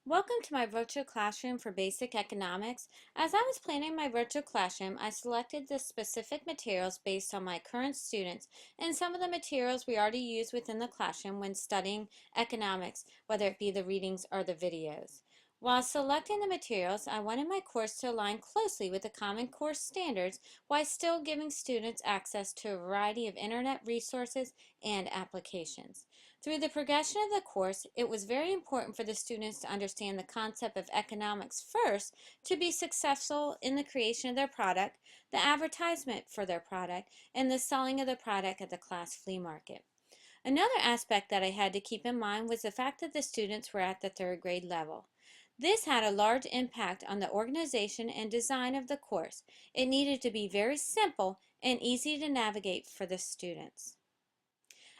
Welcome to my virtual classroom for basic economics. As I was planning my virtual classroom, I selected the specific materials based on my current students and some of the materials we already use within the classroom when studying economics, whether it be the readings or the videos. While selecting the materials, I wanted my course to align closely with the Common Core standards while still giving students access to a variety of internet resources and applications. Through the progression of the course, it was very important for the students to understand the concept of economics first to be successful in the creation of their product, the advertisement for their product, and the selling of the product at the class flea market. Another aspect that I had to keep in mind was the fact that the students were at the third grade level. This had a large impact on the organization and design of the course. It needed to be very simple and easy to navigate for the students.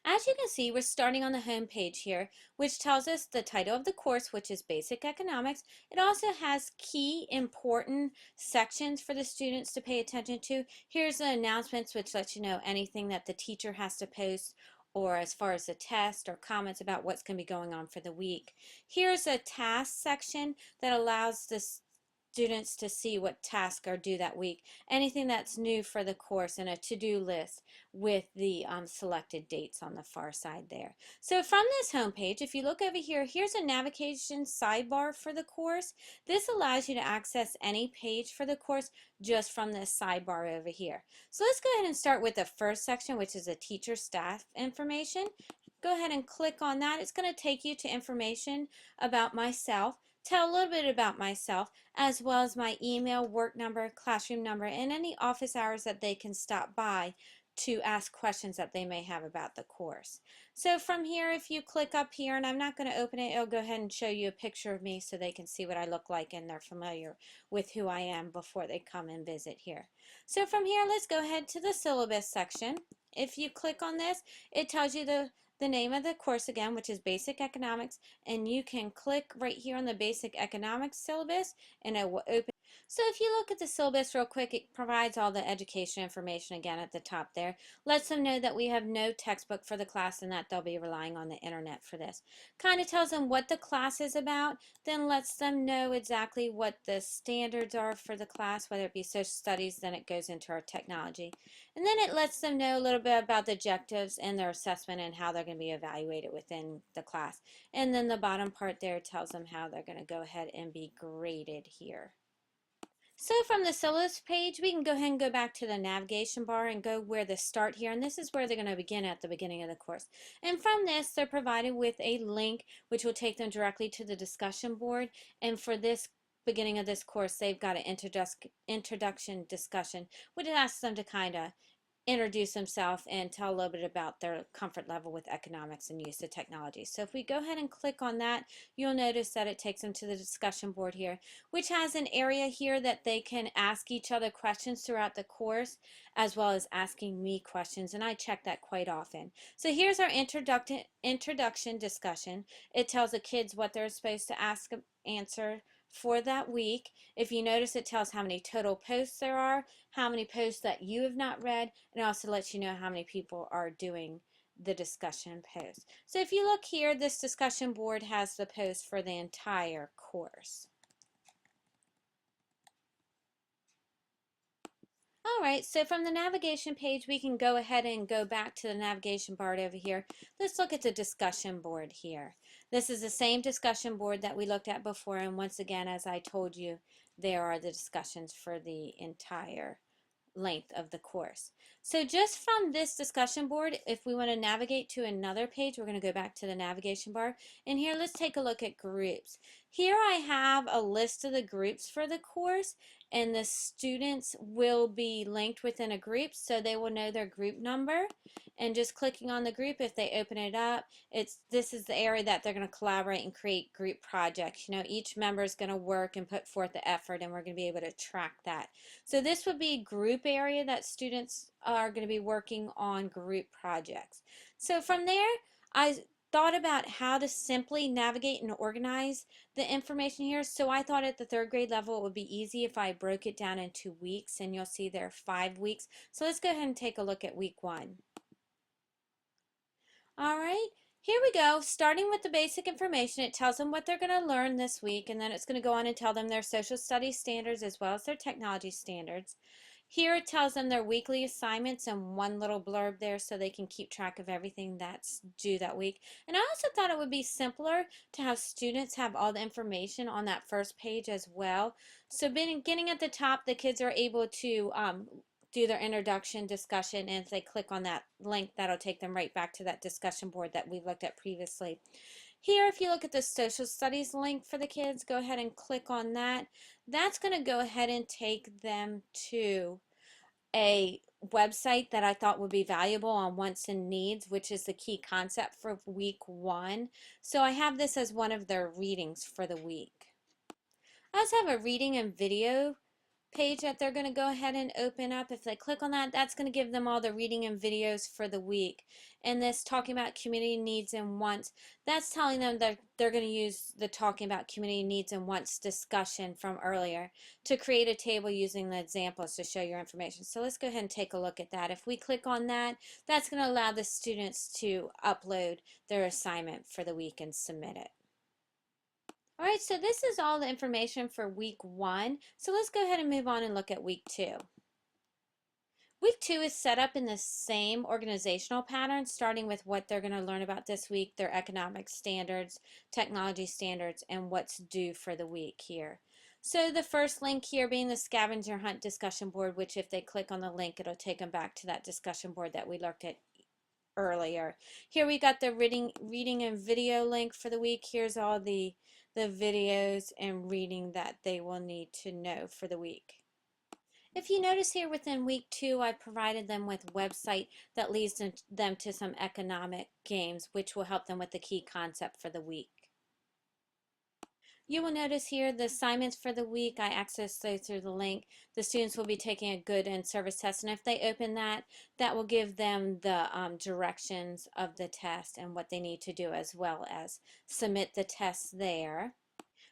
As you can see, we're starting on the home page here, which tells us the title of the course, which is Basic Economics. It also has key important sections for the students to pay attention to. Here's the announcements, which lets you know anything that the teacher has to post or as far as the test or comments about what's going to be going on for the week. Here's a task section that allows the students to see what tasks are due that week, anything that's new for the course, and a to-do list with the selected dates on the far side there. So from this home page, if you look over here, here's a navigation sidebar for the course. This allows you to access any page for the course just from this sidebar over here. So let's go ahead and start with the first section, which is the teacher staff information. Go ahead and click on that. It's going to take you to information about myself, tell a little bit about myself, as well as my email, work number, classroom number, and any office hours that they can stop by to ask questions that they may have about the course. So from here, if you click up here, and I'm not going to open it, it'll go ahead and show you a picture of me so they can see what I look like and they're familiar with who I am before they come and visit here. So from here, let's go ahead to the syllabus section. If you click on this, it tells you the name of the course again, which is Basic Economics, and you can click right here on the Basic Economics syllabus and it will open. So if you look at the syllabus real quick, it provides all the education information again at the top there. Lets them know that we have no textbook for the class and that they'll be relying on the internet for this. Kind of tells them what the class is about, then lets them know exactly what the standards are for the class, whether it be social studies, then it goes into our technology. And then it lets them know a little bit about the objectives and their assessment and how they're going to be evaluated within the class. And then the bottom part there tells them how they're going to go ahead and be graded here. So from the syllabus page, we can go ahead and go back to the navigation bar and go where the start here, and this is where they're going to begin at the beginning of the course. And from this, they're provided with a link which will take them directly to the discussion board, and for this beginning of this course, they've got an introduction discussion, which asks them to kind of introduce themselves and tell a little bit about their comfort level with economics and use of technology. So if we go ahead and click on that, you'll notice that it takes them to the discussion board here, which has an area here that they can ask each other questions throughout the course, as well as asking me questions, and I check that quite often. So here's our introduction discussion. It tells the kids what they're supposed to ask, answer for that week. If you notice, it tells how many total posts there are, how many posts that you have not read, and it also lets you know how many people are doing the discussion post. So if you look here, this discussion board has the post for the entire course. Alright, so from the navigation page, we can go ahead and go back to the navigation bar over here. Let's look at the discussion board here. This is the same discussion board that we looked at before, and once again, as I told you, there are the discussions for the entire length of the course. So just from this discussion board, if we want to navigate to another page, we're going to go back to the navigation bar. And here, let's take a look at groups. Here I have a list of the groups for the course, and the students will be linked within a group, so they will know their group number. And just clicking on the group, if they open it up, this is the area that they're going to collaborate and create group projects. You know, each member is going to work and put forth the effort, and we're going to be able to track that. So this would be group area that students are going to be working on group projects. So from there, I thought about how to simply navigate and organize the information here. So I thought at the third grade level it would be easy if I broke it down into weeks, and you'll see there are 5 weeks. So let's go ahead and take a look at week 1. All right. Here we go. Starting with the basic information, it tells them what they're going to learn this week, and then it's going to go on and tell them their social studies standards as well as their technology standards. Here it tells them their weekly assignments and one little blurb there so they can keep track of everything that's due that week. And I also thought it would be simpler to have students have all the information on that first page as well. So beginning at the top, the kids are able to do their introduction discussion, and if they click on that link, that'll take them right back to that discussion board that we looked at previously. Here, if you look at the social studies link for the kids, go ahead and click on that. That's going to go ahead and take them to a website that I thought would be valuable on wants and needs, which is the key concept for week 1. So I have this as one of their readings for the week. I also have a reading and video page that they're going to go ahead and open up. If they click on that, that's going to give them all the reading and videos for the week. And this talking about community needs and wants, that's telling them that they're going to use the talking about community needs and wants discussion from earlier to create a table using the examples to show your information. So let's go ahead and take a look at that. If we click on that, that's going to allow the students to upload their assignment for the week and submit it. All right, so this is all the information for week 1. So let's go ahead and move on and look at week 2. Week 2 is set up in the same organizational pattern, starting with what they're going to learn about this week, their economic standards, technology standards, and what's due for the week here. So the first link here being the scavenger hunt discussion board, which if they click on the link, it'll take them back to that discussion board that we looked at earlier. Here we got the reading and video link for the week. Here's all the videos and reading that they will need to know for the week. If you notice here within week 2, I provided them with a website that leads them to some economic games, which will help them with the key concept for the week. You will notice here the assignments for the week. I accessed those through the link. The students will be taking a good and service test, and if they open that, that will give them the directions of the test and what they need to do, as well as submit the test there.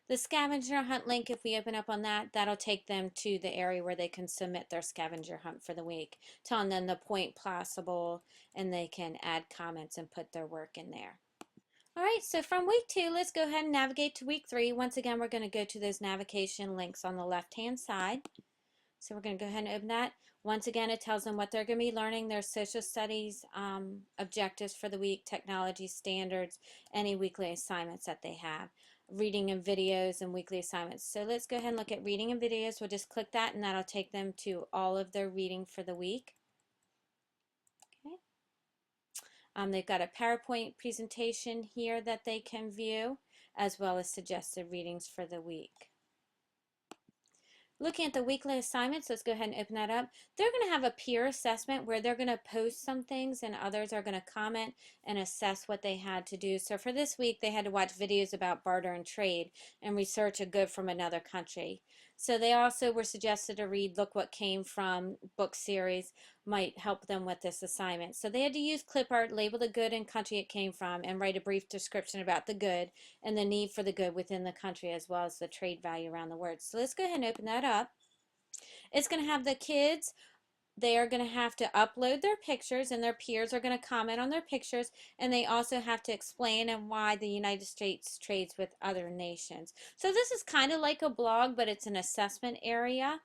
The scavenger hunt link, if we open up on that, that'll take them to the area where they can submit their scavenger hunt for the week, telling them the point possible, and they can add comments and put their work in there. All right, so from week 2, let's go ahead and navigate to week 3. Once again, we're going to go to those navigation links on the left-hand side. So we're going to go ahead and open that. Once again, it tells them what they're going to be learning, their social studies objectives for the week, technology standards, any weekly assignments that they have, reading and videos and weekly assignments. So let's go ahead and look at reading and videos. We'll just click that and that'll take them to all of their reading for the week. Okay. They've got a PowerPoint presentation here that they can view, as well as suggested readings for the week. Looking at the weekly assignments, let's go ahead and open that up. They're going to have a peer assessment where they're going to post some things and others are going to comment and assess what they had to do. So for this week, they had to watch videos about barter and trade and research a good from another country. So they also were suggested to read Look What Came From book series, might help them with this assignment. So they had to use clip art, label the good and country it came from, and write a brief description about the good and the need for the good within the country, as well as the trade value around the words. So let's go ahead and open that up. It's going to have the kids, they are going to have to upload their pictures, and their peers are going to comment on their pictures, and they also have to explain and why the United States trades with other nations. So this is kind of like a blog, but it's an assessment area.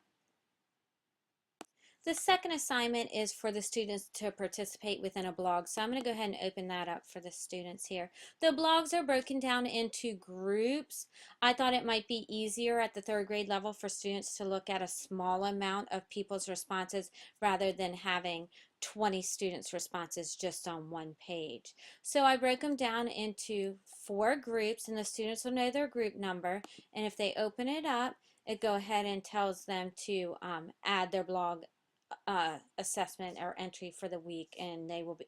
The second assignment is for the students to participate within a blog. So I'm going to go ahead and open that up for the students here. The blogs are broken down into groups. I thought it might be easier at the 3rd grade level for students to look at a small amount of people's responses rather than having 20 students' responses just on one page. So I broke them down into 4 groups, and the students will know their group number. And if they open it up, it go ahead and tells them to add their blog assessment or entry for the week, and they will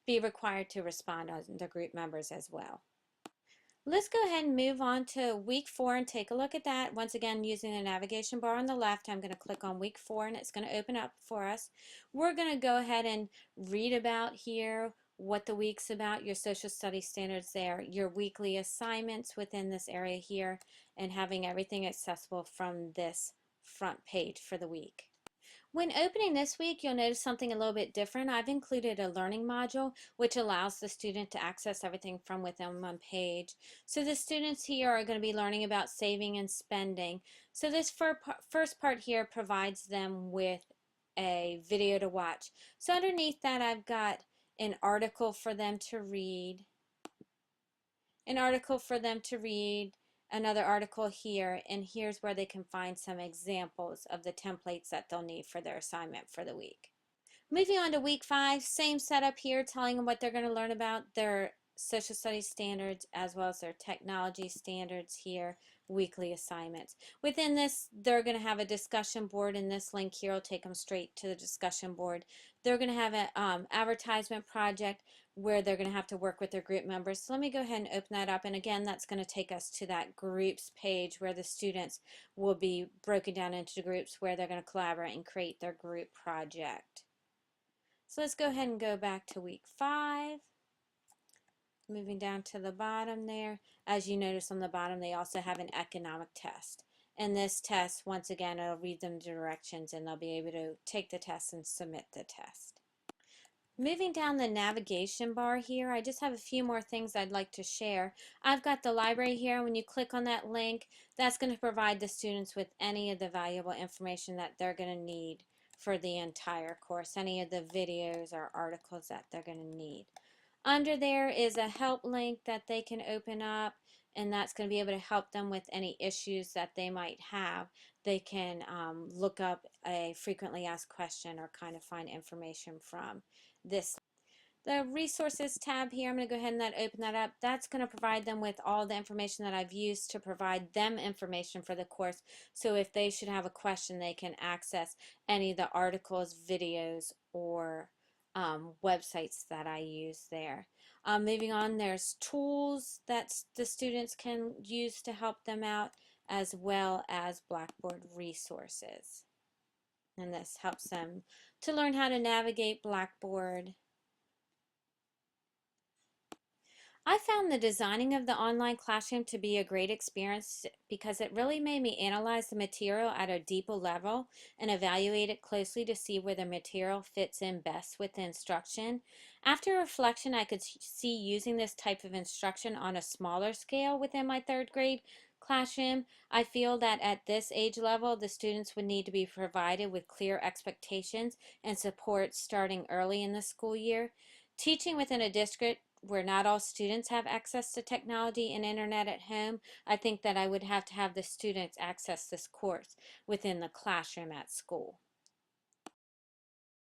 be required to respond on the group members as well. Let's go ahead and move on to week 4 and take a look at that. Once again, using the navigation bar on the left, I'm going to click on week 4 and it's going to open up for us. We're going to go ahead and read about here what the week's about, your social studies standards there, your weekly assignments within this area here, and having everything accessible from this front page for the week. When opening this week, you'll notice something a little bit different. I've included a learning module, which allows the student to access everything from within one page. So the students here are going to be learning about saving and spending. So this first part here provides them with a video to watch. So underneath that, I've got an article for them to read, an article for them to read, another article here, and here's where they can find some examples of the templates that they'll need for their assignment for the week. Moving on to week 5, same setup here, telling them what they're going to learn about their social studies standards as well as their technology standards here, weekly assignments. Within this, they're going to have a discussion board, and this link here will take them straight to the discussion board. They're going to have an advertisement project where they're going to have to work with their group members. So let me go ahead and open that up, and again, that's going to take us to that groups page where the students will be broken down into groups where they're going to collaborate and create their group project. So let's go ahead and go back to week 5. Moving down to the bottom there. As you notice on the bottom, they also have an economic test. And this test, once again, it'll read them directions and they'll be able to take the test and submit the test. Moving down the navigation bar here, I just have a few more things I'd like to share. I've got the library here. When you click on that link, that's going to provide the students with any of the valuable information that they're going to need for the entire course, any of the videos or articles that they're going to need. Under there is a help link that they can open up, and that's going to be able to help them with any issues that they might have. They can look up a frequently asked question or kind of find information from this. The resources tab here, I'm going to go ahead and open that up. That's going to provide them with all the information that I've used to provide them information for the course. So if they should have a question, they can access any of the articles, videos, or websites that I use there. Moving on, there's tools that the students can use to help them out, as well as Blackboard resources. And this helps them to learn how to navigate Blackboard. I found the designing of the online classroom to be a great experience because it really made me analyze the material at a deeper level and evaluate it closely to see where the material fits in best with the instruction. After reflection, I could see using this type of instruction on a smaller scale within my third grade classroom. I feel that at this age level, the students would need to be provided with clear expectations and support starting early in the school year. Teaching within a district where not all students have access to technology and internet at home, I think that I would have to have the students access this course within the classroom at school.